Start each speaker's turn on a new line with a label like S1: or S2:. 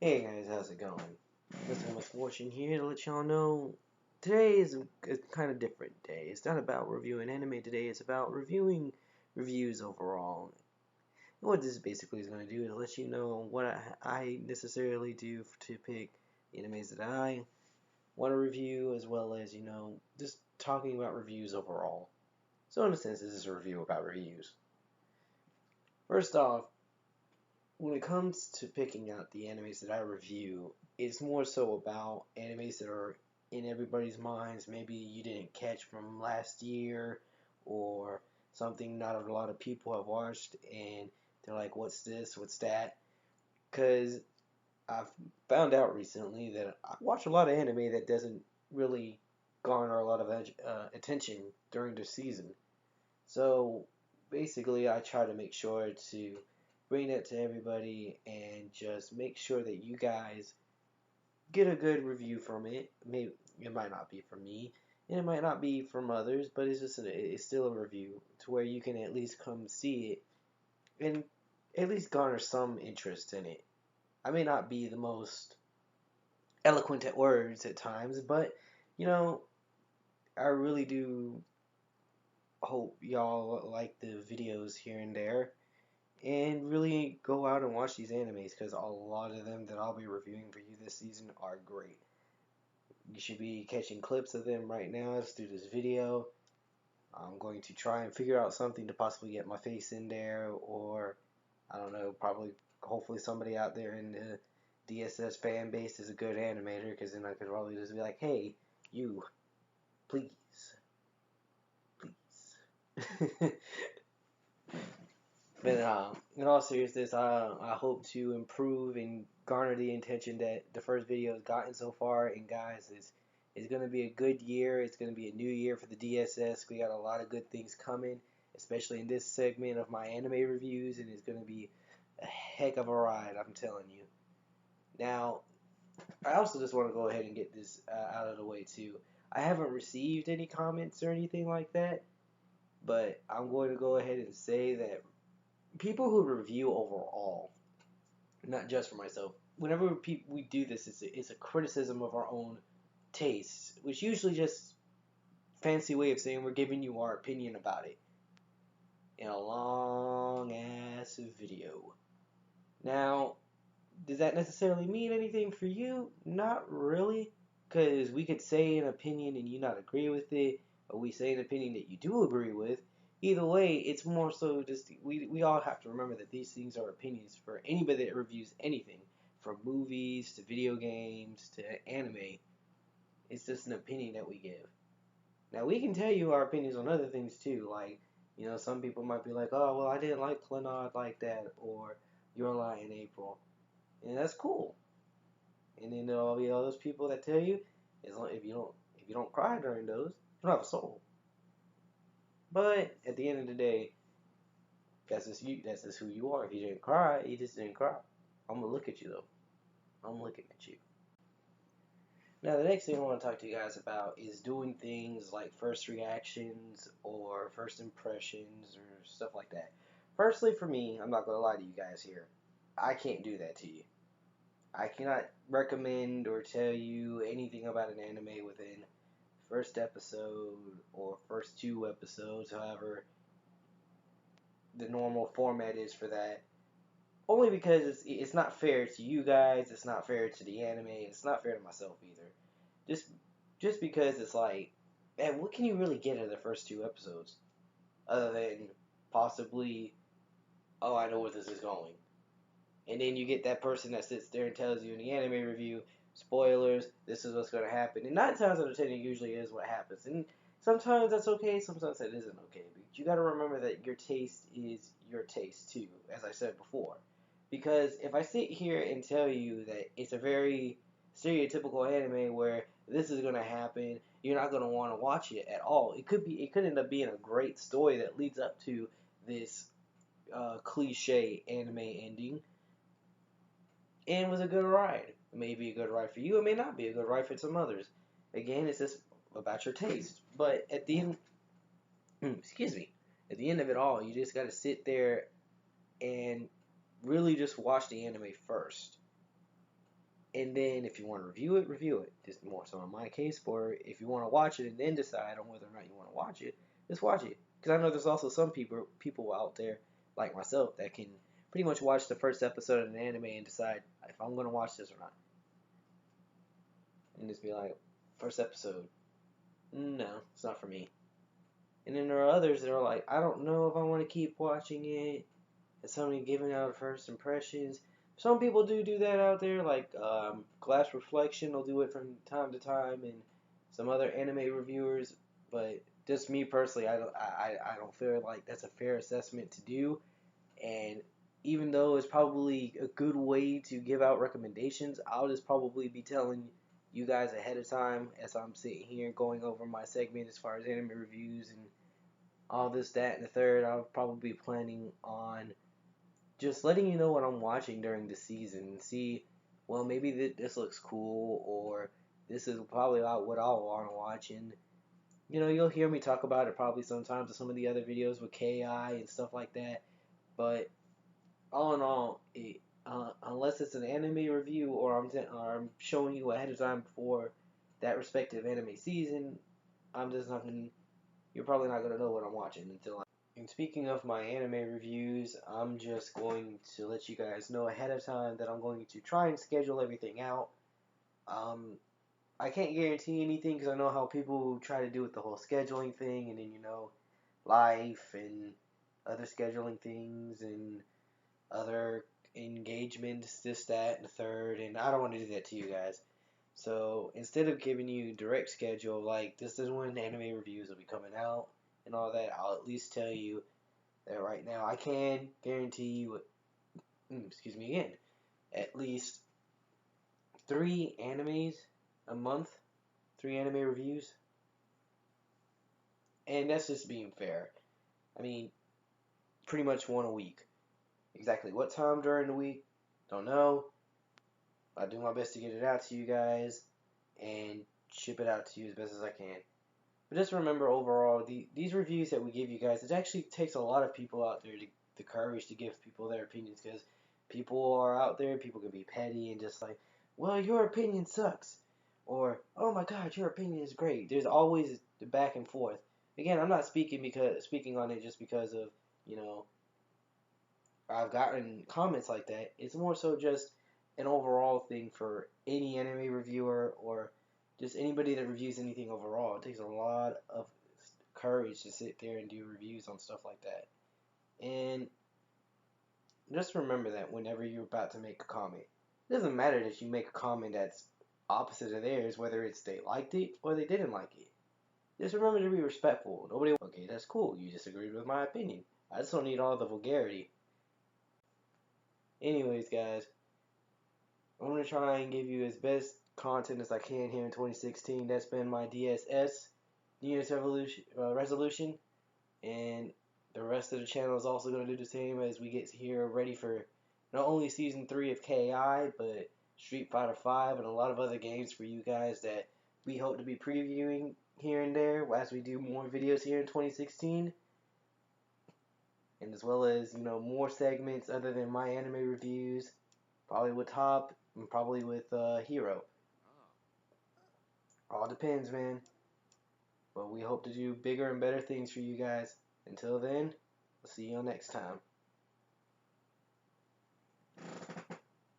S1: Hey guys, how's it going? Mr. Misfortune here to let y'all know today is a kind of different day. It's not about reviewing anime today, it's about reviewing reviews overall. And what this basically is going to do is let you know what I necessarily do to pick the animes that I want to review, as well as, just talking about reviews overall. So, in a sense, this is a review about reviews. First off, when it comes to picking out the animes that I review, it's more so about animes that are in everybody's minds. Maybe you didn't catch from last year, or something not a lot of people have watched, and they're like, "What's this? What's that?" Because I've found out recently that I watch a lot of anime that doesn't really garner a lot of attention during the season. So basically, I try to make sure to bring that to everybody and just make sure that you guys get a good review from it. Maybe it might not be from me, and it might not be from others, but it's still a review to where you can at least come see it and at least garner some interest in it. I may not be the most eloquent at words at times, but you know, I really do hope y'all like the videos here and there and really go out and watch these animes because a lot of them that I'll be reviewing for you this season are great. You should be catching clips of them right now through this video. I'm going to try and figure out something to possibly get my face in there, or I don't know, probably hopefully somebody out there in the DSS fan base is a good animator, because then I could probably just be like, hey, you, please, please. But in all seriousness, I hope to improve and garner the attention that the first video has gotten so far. And guys, it's going to be a good year. It's going to be a new year for the DSS. We got a lot of good things coming, especially in this segment of my anime reviews, and it's going to be a heck of a ride, I'm telling you. Now, I also just want to go ahead and get this out of the way too. I haven't received any comments or anything like that, but I'm going to go ahead and say that people who review overall, not just for myself, whenever we do this, it's a criticism of our own tastes, which usually just fancy way of saying we're giving you our opinion about it in a long ass video. Now, does that necessarily mean anything for you? Not really, because we could say an opinion and you not agree with it, or we say an opinion that you do agree with. Either way, it's more so just we all have to remember that these things are opinions for anybody that reviews anything, from movies to video games to anime. It's just an opinion that we give. Now we can tell you our opinions on other things too, like some people might be like, oh well, I didn't like Clannad like that, or Your Lie in April, and that's cool. And then there'll be all those people that tell you, as long if you don't cry during those, you don't have a soul. But at the end of the day, that's just you. That's just who you are. If you didn't cry, you just didn't cry. I'm gonna look at you though. I'm looking at you. Now the next thing I want to talk to you guys about is doing things like first reactions or first impressions or stuff like that. Firstly, for me, I'm not gonna lie to you guys here. I can't do that to you. I cannot recommend or tell you anything about an anime within first episode or first two episodes, however the normal format is for that. Only because it's not fair to you guys, it's not fair to the anime, it's not fair to myself either. Just just because it's like, man, what can you really get in the first two episodes other than possibly, oh, I know where this is going. And then you get that person that sits there and tells you in the anime review, spoilers, this is what's going to happen. And 9 times out of 10, it usually is what happens. And sometimes that's okay, sometimes that isn't okay. But you got to remember that your taste is your taste too, as I said before. Because if I sit here and tell you that it's a very stereotypical anime where this is going to happen, you're not going to want to watch it at all. It could end up being a great story that leads up to this cliche anime ending, and was a good ride. It may be a good ride for you, it may not be a good ride for some others. Again, it's just about your taste. But at the end, excuse me, at the end of it all, you just got to sit there and really just watch the anime first. And then if you want to review it. Just more so in my case. Or if you want to watch it and then decide on whether or not you want to watch it, just watch it. Because I know there's also some people out there like myself that can pretty much watch the first episode of an anime and decide if I'm going to watch this or not. And just be like, first episode, no, it's not for me. And then there are others that are like, I don't know if I want to keep watching it. And somebody giving out first impressions. Some people do that out there, like Glass Reflection will do it from time to time, and some other anime reviewers. But just me personally, I don't feel like that's a fair assessment to do. And even though it's probably a good way to give out recommendations, I'll just probably be telling you guys ahead of time as I'm sitting here going over my segment as far as anime reviews and all this, that, and the third. I'll probably be planning on just letting you know what I'm watching during the season and see, well, maybe this looks cool, or this is probably what I'll want to watch. And, you'll hear me talk about it probably sometimes in some of the other videos with KI and stuff like that. But all in all, unless it's an anime review or I'm showing you ahead of time before that respective anime season, I'm just not gonna. You're probably not gonna know what I'm watching until I. And speaking of my anime reviews, I'm just going to let you guys know ahead of time that I'm going to try and schedule everything out. Um, I can't guarantee anything because I know how people try to do with the whole scheduling thing, and then life and other scheduling things and other engagements, this, that, and the third, and I don't want to do that to you guys. So instead of giving you direct schedule, like this is when anime reviews will be coming out and all that, I'll at least tell you that right now I can guarantee you, excuse me again, at least 3 animes a month, 3 anime reviews, and that's just being fair. I mean, pretty much one a week. Exactly what time during the week, don't know. I do my best to get it out to you guys and ship it out to you as best as I can. But just remember, overall, these reviews that we give you guys, it actually takes a lot of people out there the courage to give people their opinions, because people are out there, people can be petty and just like, well, your opinion sucks. Or, oh my god, your opinion is great. There's always the back and forth. Again, I'm not speaking on it just because of, you know, I've gotten comments like that. It's more so just an overall thing for any anime reviewer or just anybody that reviews anything overall. It takes a lot of courage to sit there and do reviews on stuff like that. And just remember that whenever you're about to make a comment, it doesn't matter that you make a comment that's opposite of theirs, whether it's they liked it or they didn't like it. Just remember to be respectful. Okay, that's cool. You disagreed with my opinion. I just don't need all the vulgarity. Anyways, guys, I'm going to try and give you as best content as I can here in 2016. That's been my DSS, New Year's resolution. And the rest of the channel is also going to do the same as we get here ready for not only Season 3 of KI, but Street Fighter 5 and a lot of other games for you guys that we hope to be previewing here and there as we do more videos here in 2016. And as well as, more segments other than my anime reviews, probably with Top and probably with Hero. All depends, man. But we hope to do bigger and better things for you guys. Until then, we'll see you all next time.